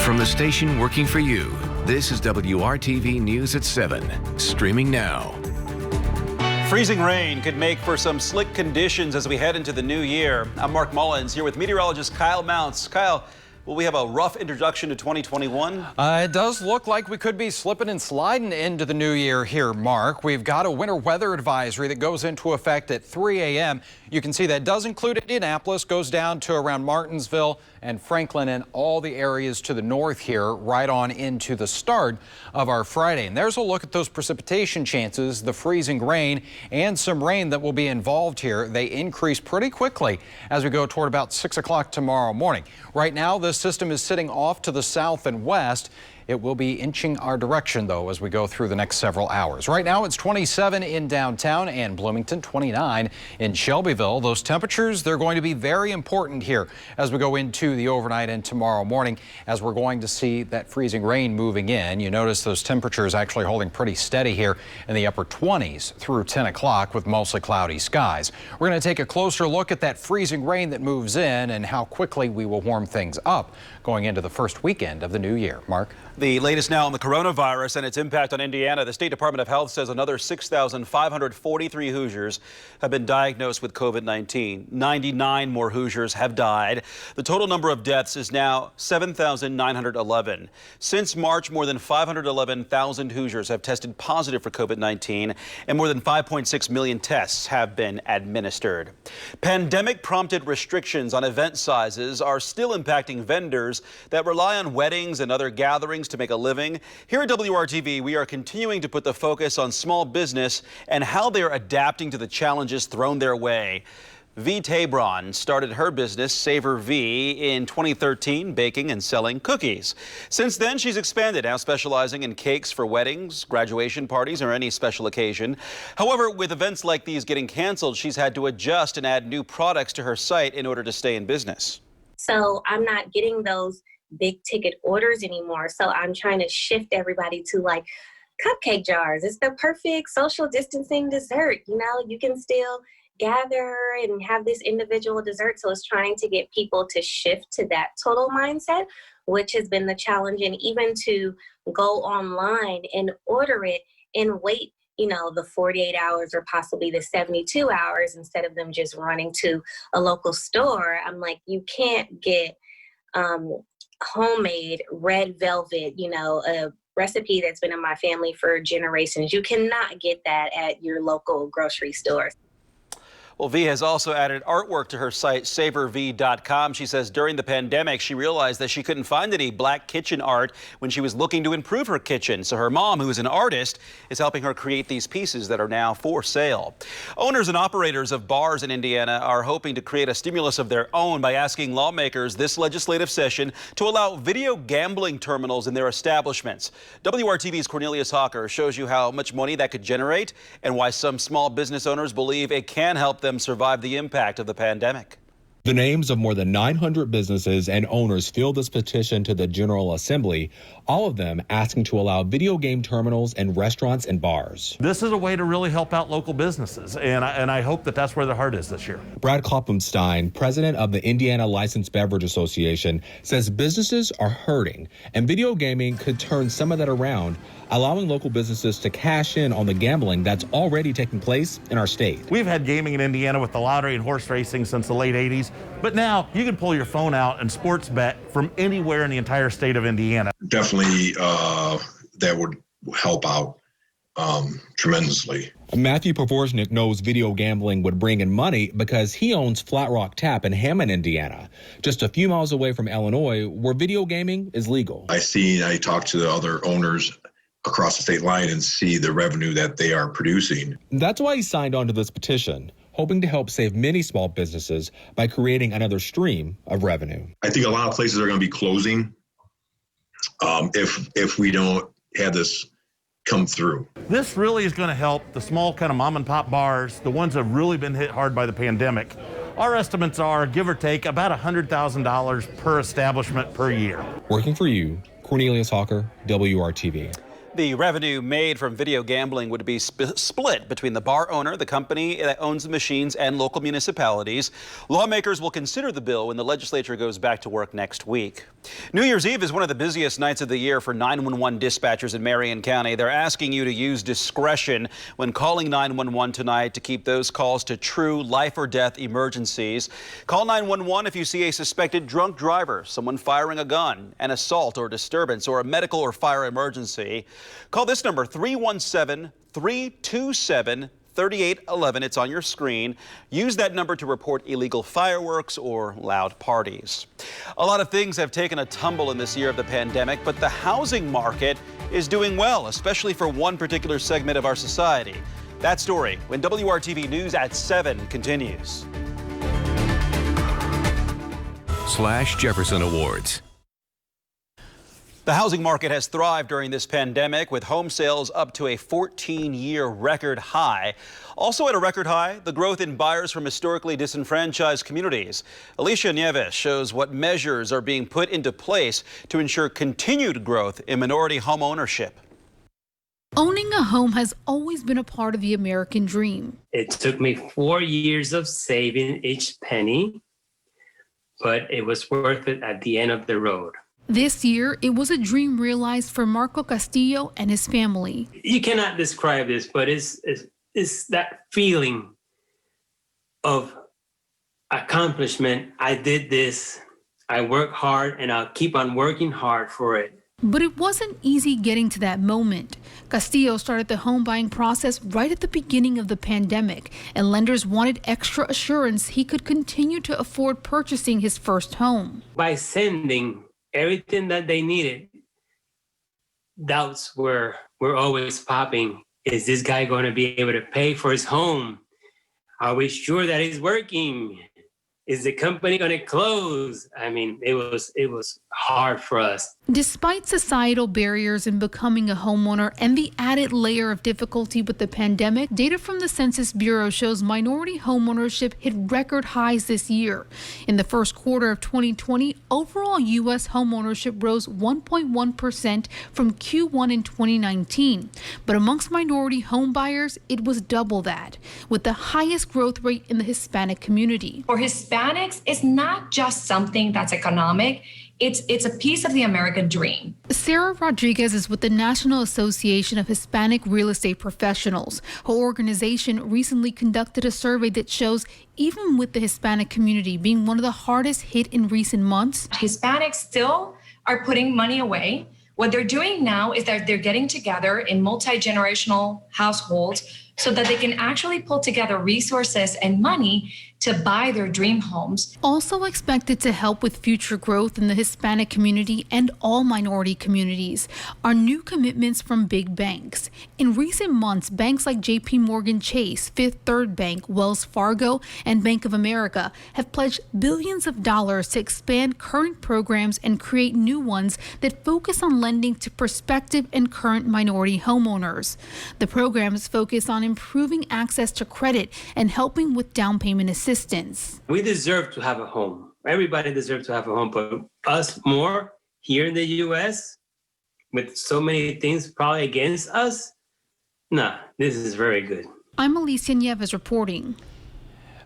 From the station working for you, this is WRTV News at 7, streaming now. Freezing rain could make for some slick conditions as we head into the new year. I'm Mark Mullins here with meteorologist Kyle Mounts. Kyle, will we have a rough introduction to 2021? It does look like we could be slipping and sliding into the new year here, Mark. We've got a winter weather advisory that goes into effect at 3 a.m. You can see that does include Indianapolis, goes down to around Martinsville and Franklin and all the areas to the north here, right on into the start of our Friday. And there's a look at those precipitation chances, the freezing rain and some rain that will be involved here. They increase pretty quickly as we go toward about 6 o'clock tomorrow morning. Right now, this system is sitting off to the south and west. It will be inching our direction, though, as we go through the next several hours. Right now, it's 27 in downtown and Bloomington, 29 in Shelbyville. Those temperatures, they're going to be very important here as we go into the overnight and tomorrow morning, as we're going to see that freezing rain moving in. You notice those temperatures actually holding pretty steady here in the upper 20s through 10 o'clock with mostly cloudy skies. We're going to take a closer look at that freezing rain that moves in and how quickly we will warm things up going into the first weekend of the new year. Mark? The latest now on the coronavirus and its impact on Indiana. The State Department of Health says another 6,543 Hoosiers have been diagnosed with COVID-19. 99 more Hoosiers have died. The total number of deaths is now 7,911. Since March, more than 511,000 Hoosiers have tested positive for COVID-19, and more than 5.6 million tests have been administered. Pandemic-prompted restrictions on event sizes are still impacting vendors that rely on weddings and other gatherings to make a living. Here at WRTV, we are continuing to put the focus on small business and how they are adapting to the challenges thrown their way. V. Tabron started her business, Savor V, in 2013, baking and selling cookies. Since then, she's expanded, now specializing in cakes for weddings, graduation parties, or any special occasion. However, with events like these getting canceled, she's had to adjust and add new products to her site in order to stay in business. So I'm not getting those big ticket orders anymore. So I'm trying to shift everybody to like cupcake jars. It's the perfect social distancing dessert. You know, you can still gather and have this individual dessert. So it's trying to get people to shift to that total mindset, which has been the challenge. And even to go online and order it and wait, you know, the 48 hours or possibly the 72 hours instead of them just running to a local store. I'm like, you can't get homemade red velvet, you know, a recipe that's been in my family for generations. You cannot get that at your local grocery store. Well, V has also added artwork to her site, savorv.com. She says during the pandemic, she realized that she couldn't find any black kitchen art when she was looking to improve her kitchen. So her mom, who is an artist, is helping her create these pieces that are now for sale. Owners and operators of bars in Indiana are hoping to create a stimulus of their own by asking lawmakers this legislative session to allow video gambling terminals in their establishments. WRTV's Cornelius Hawker shows you how much money that could generate and why some small business owners believe it can help them survive the impact of the pandemic. The names of more than 900 businesses and owners filled this petition to the General Assembly, all of them asking to allow video game terminals in restaurants and bars. This is a way to really help out local businesses, and I hope that that's where the heart is this year. Brad Kloppenstein, president of the Indiana Licensed Beverage Association, says businesses are hurting, and video gaming could turn some of that around, allowing local businesses to cash in on the gambling that's already taking place in our state. We've had gaming in Indiana with the lottery and horse racing since the late 80s, but now you can pull your phone out and sports bet from anywhere in the entire state of Indiana. Definitely that would help out tremendously. Matthew Pavorsnik knows video gambling would bring in money because he owns Flat Rock Tap in Hammond, Indiana, just a few miles away from Illinois, where video gaming is legal. I talk to the other owners across the state line and see the revenue that they are producing. That's why he signed on to this petition, hoping to help save many small businesses by creating another stream of revenue. I think a lot of places are going to be closing if we don't have this come through. This really is going to help the small kind of mom and pop bars, the ones that have really been hit hard by the pandemic. Our estimates are, give or take, about $100,000 per establishment per year. Working for you, Cornelius Hawker, WRTV. The revenue made from video gambling would be split between the bar owner, the company that owns the machines, and local municipalities. Lawmakers will consider the bill when the legislature goes back to work next week. New Year's Eve is one of the busiest nights of the year for 911 dispatchers in Marion County. They're asking you to use discretion when calling 911 tonight to keep those calls to true life or death emergencies. Call 911 if you see a suspected drunk driver, someone firing a gun, an assault or disturbance, or a medical or fire emergency. Call this number, 317-327-3811. It's on your screen. Use that number to report illegal fireworks or loud parties. A lot of things have taken a tumble in this year of the pandemic, but the housing market is doing well, especially for one particular segment of our society. That story when WRTV News at 7 continues. /Jefferson Awards. The housing market has thrived during this pandemic, with home sales up to a 14-year record high. Also at a record high, the growth in buyers from historically disenfranchised communities. Alicia Nieves shows what measures are being put into place to ensure continued growth in minority home ownership. Owning a home has always been a part of the American dream. It took me 4 years of saving each penny, but it was worth it at the end of the road. This year, it was a dream realized for Marco Castillo and his family. You cannot describe this, but it's that feeling of accomplishment. I did this. I work hard, and I'll keep on working hard for it. But it wasn't easy getting to that moment. Castillo started the home buying process right at the beginning of the pandemic, and lenders wanted extra assurance he could continue to afford purchasing his first home. By sending everything that they needed, doubts were always popping. Is this guy going to be able to pay for his home? Are we sure that it's working? Is the company going to close? I mean, it was hard for us. Despite societal barriers in becoming a homeowner and the added layer of difficulty with the pandemic, data from the Census Bureau shows minority homeownership hit record highs this year. In the first quarter of 2020, overall U.S. homeownership rose 1.1% from Q1 in 2019. But amongst minority home buyers, it was double that, with the highest growth rate in the Hispanic community. For Hispanics, it's not just something that's economic. It's a piece of the American dream. Sarah Rodriguez is with the National Association of Hispanic Real Estate Professionals. Her organization recently conducted a survey that shows even with the Hispanic community being one of the hardest hit in recent months, Hispanics still are putting money away. What they're doing now is that they're getting together in multi-generational households so that they can actually pull together resources and money to buy their dream homes. Also expected to help with future growth in the Hispanic community and all minority communities are new commitments from big banks. In recent months, banks like JP Morgan Chase, Fifth Third Bank, Wells Fargo, and Bank of America have pledged billions of dollars to expand current programs and create new ones that focus on lending to prospective and current minority homeowners. The programs focus on improving access to credit and helping with down payment assistance. We deserve to have a home. Everybody deserves to have a home, but us more here in the U.S. with so many things probably against us, nah, this is very good. I'm Alicia Nieves reporting.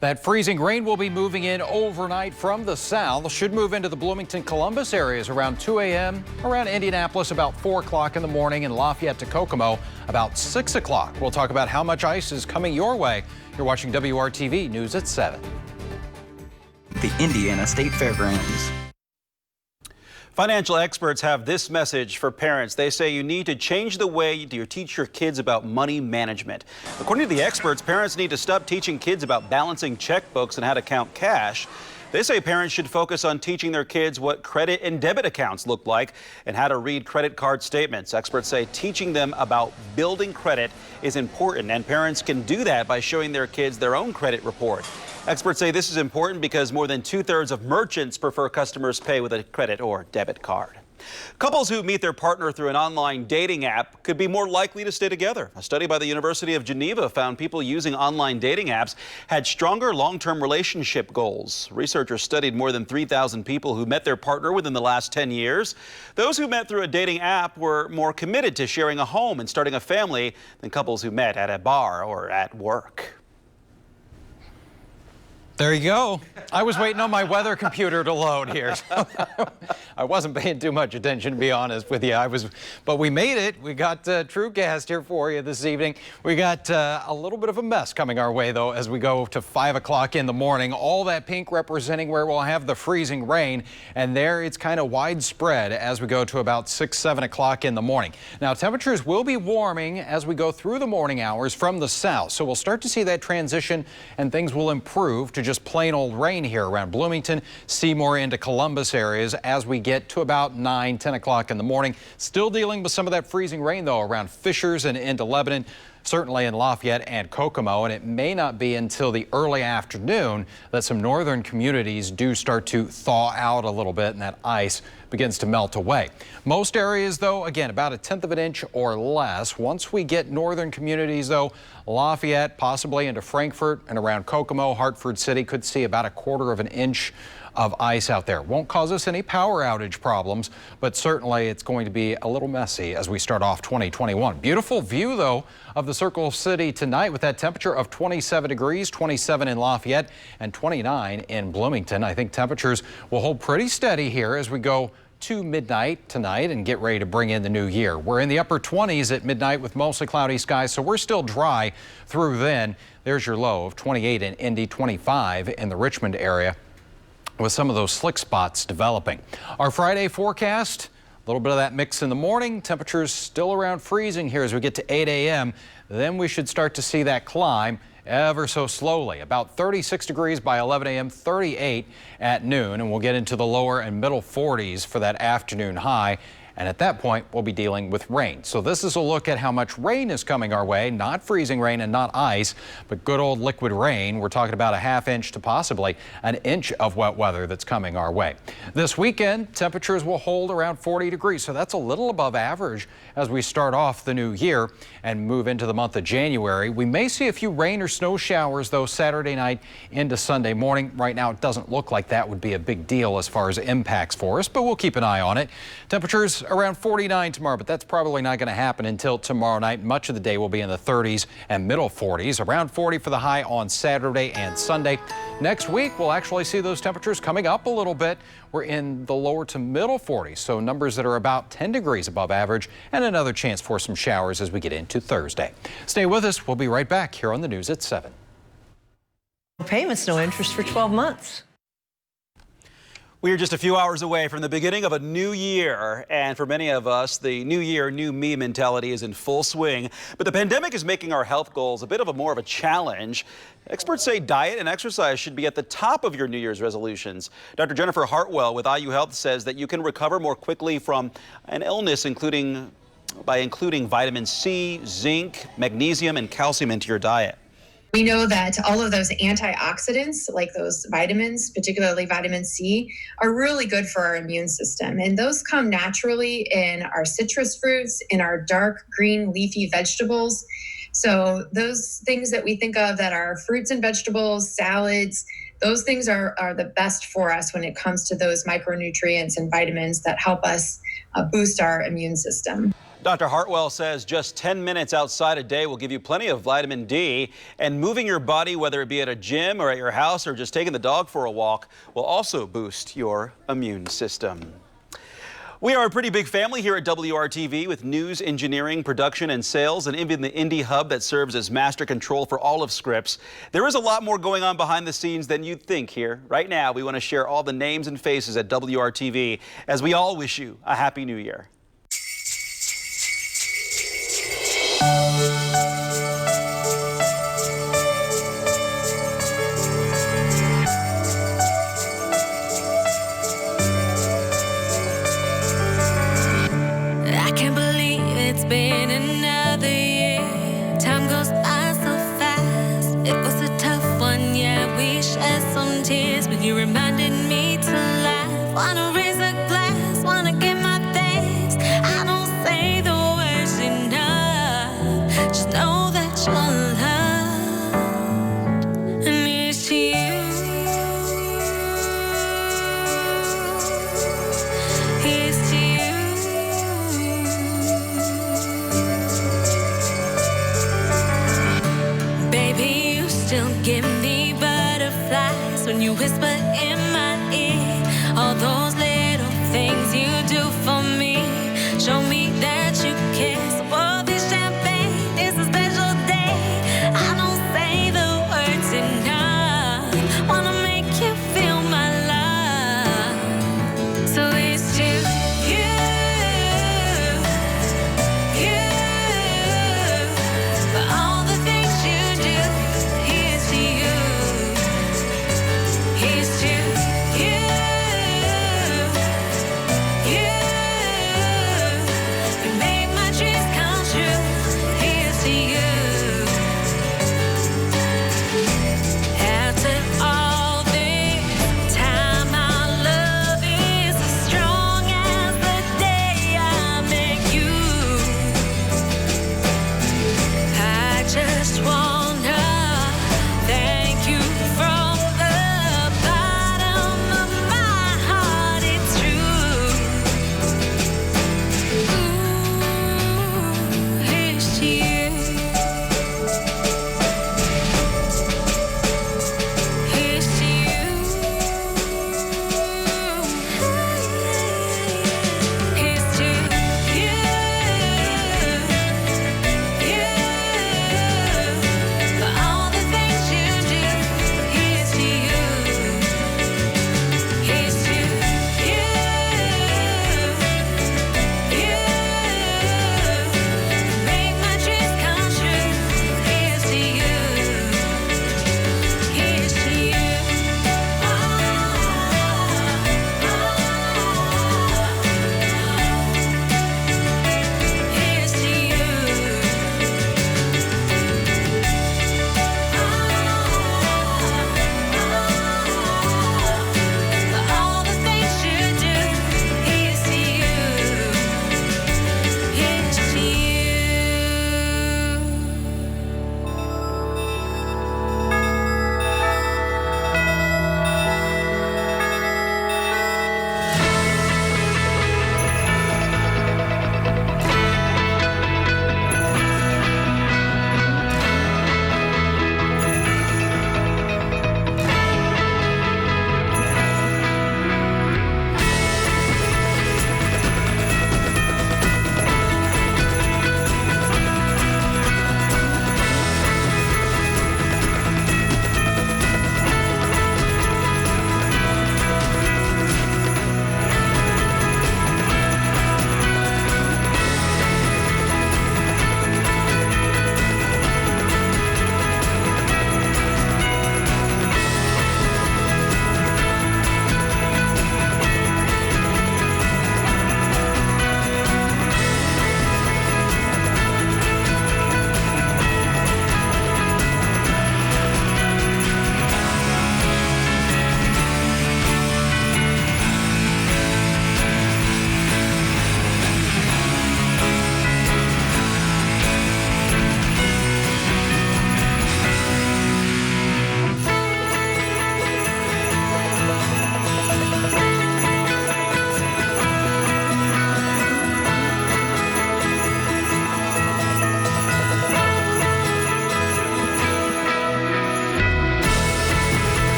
That freezing rain will be moving in overnight from the south. Should move into the Bloomington, Columbus areas around 2 a.m., around Indianapolis about 4 o'clock in the morning, and Lafayette to Kokomo about 6 o'clock. We'll talk about how much ice is coming your way. You're watching WRTV News at 7. The Indiana State Fairgrounds. Financial experts have this message for parents. They say you need to change the way you teach your kids about money management. According to the experts, parents need to stop teaching kids about balancing checkbooks and how to count cash. They say parents should focus on teaching their kids what credit and debit accounts look like and how to read credit card statements. Experts say teaching them about building credit is important, and parents can do that by showing their kids their own credit report. Experts say this is important because more than 2/3 of merchants prefer customers pay with a credit or debit card. Couples who meet their partner through an online dating app could be more likely to stay together. A study by the University of Geneva found people using online dating apps had stronger long-term relationship goals. Researchers studied more than 3,000 people who met their partner within the last 10 years. Those who met through a dating app were more committed to sharing a home and starting a family than couples who met at a bar or at work. There you go. I was waiting on my weather computer to load here. I wasn't paying too much attention, to be honest with you. But we made it. We got TrueCast here for you this evening. We got a little bit of a mess coming our way, though, as we go to 5 o'clock in the morning. All that pink representing where we'll have the freezing rain. And there it's kind of widespread as we go to about 6, 7 o'clock in the morning. Now, temperatures will be warming as we go through the morning hours from the south. So we'll start to see that transition and things will improve to just plain old rain here around Bloomington, Seymour into Columbus areas as we get to about 9, 10 o'clock in the morning. Still dealing with some of that freezing rain, though, around Fishers and into Lebanon, certainly in Lafayette and Kokomo, and it may not be until the early afternoon that some northern communities do start to thaw out a little bit and that ice begins to melt away. Most areas, though, again, about 1/10 of an inch or less. Once we get northern communities, though, Lafayette, possibly into Frankfort and around Kokomo, Hartford City could see about 1/4 of an inch of ice out there. Won't cause us any power outage problems, but certainly it's going to be a little messy as we start off 2021. Beautiful view, though, of the Circle City tonight with that temperature of 27 degrees, 27 in Lafayette and 29 in Bloomington. I think temperatures will hold pretty steady here as we go to midnight tonight and get ready to bring in the new year. We're in the upper 20s at midnight with mostly cloudy skies, so we're still dry through then. There's your low of 28 in Indy, 25 in the Richmond area, with some of those slick spots developing. Our Friday forecast, a little bit of that mix in the morning. Temperatures still around freezing here as we get to 8 a.m. Then we should start to see that climb ever so slowly. About 36 degrees by 11 a.m., 38 at noon, and we'll get into the lower and middle 40s for that afternoon high. And at that point, we'll be dealing with rain. So this is a look at how much rain is coming our way, not freezing rain and not ice, but good old liquid rain. We're talking about 1/2 inch to possibly 1 inch of wet weather that's coming our way. This weekend, temperatures will hold around 40 degrees. So that's a little above average as we start off the new year and move into the month of January. We may see a few rain or snow showers, though, Saturday night into Sunday morning. Right now, it doesn't look like that would be a big deal as far as impacts for us, but we'll keep an eye on it. Temperatures around 49 tomorrow, but that's probably not going to happen until tomorrow night. Much of the day will be in the 30s and middle 40s, around 40 for the high on Saturday and Sunday. Next week, we'll actually see those temperatures coming up a little bit. We're in the lower to middle 40s, so numbers that are about 10 degrees above average, and another chance for some showers as we get into Thursday. Stay with us. We'll be right back here on the news at 7. Payments, no interest for 12 months. We are just a few hours away from the beginning of a new year, and for many of us, the new year, new me mentality is in full swing. But the pandemic is making our health goals a bit of more of a challenge. Experts say diet and exercise should be at the top of your New Year's resolutions. Dr. Jennifer Hartwell with IU Health says that you can recover more quickly from an illness, by including vitamin C, zinc, magnesium, and calcium into your diet. We know that all of those antioxidants, like those vitamins, particularly vitamin C, are really good for our immune system. And those come naturally in our citrus fruits, in our dark green leafy vegetables. So those things that we think of that are fruits and vegetables, salads, those things are the best for us when it comes to those micronutrients and vitamins that help us boost our immune system. Dr. Hartwell says just 10 minutes outside a day will give you plenty of vitamin D, and moving your body, whether it be at a gym or at your house or just taking the dog for a walk, will also boost your immune system. We are a pretty big family here at WRTV with news, engineering, production, and sales, and even the Indie Hub that serves as master control for all of Scripps. There is a lot more going on behind the scenes than you'd think here. Right now, we want to share all the names and faces at WRTV as we all wish you a Happy New Year. I can't believe it's been another year. Time goes by so fast. It was a tough one, yeah, we shed some tears, but you reminded me to laugh. Wanna raise a glass, wanna get my whisper in my ear all those little things you do for me. Show me that you care. So pour this champagne, it's a special day. I don't say the words enough. Wanna make you feel my love. So it's to you, for all the things you do. Here's to you. Here's to you. You made my dreams come true. Here's to you. After all this time, our love is as strong as the day I met you. I just wanna thank you from the bottom of my heart. It's true. Ooh, here's to you. Here's to you. Here's to you. For all the things you do. Here's to you. Here's to you. Make my dreams come true. Here's to you. Here's to you. Here's to you. For all the things you do. Here's to you. Here's to you.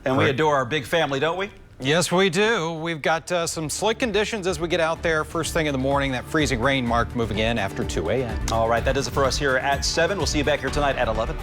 And we adore our big family, don't we? Yes, we do. We've got some slick conditions as we get out there first thing in the morning. That freezing rain mark moving in after 2 a.m. All right, that is it for us here at 7. We'll see you back here tonight at 11.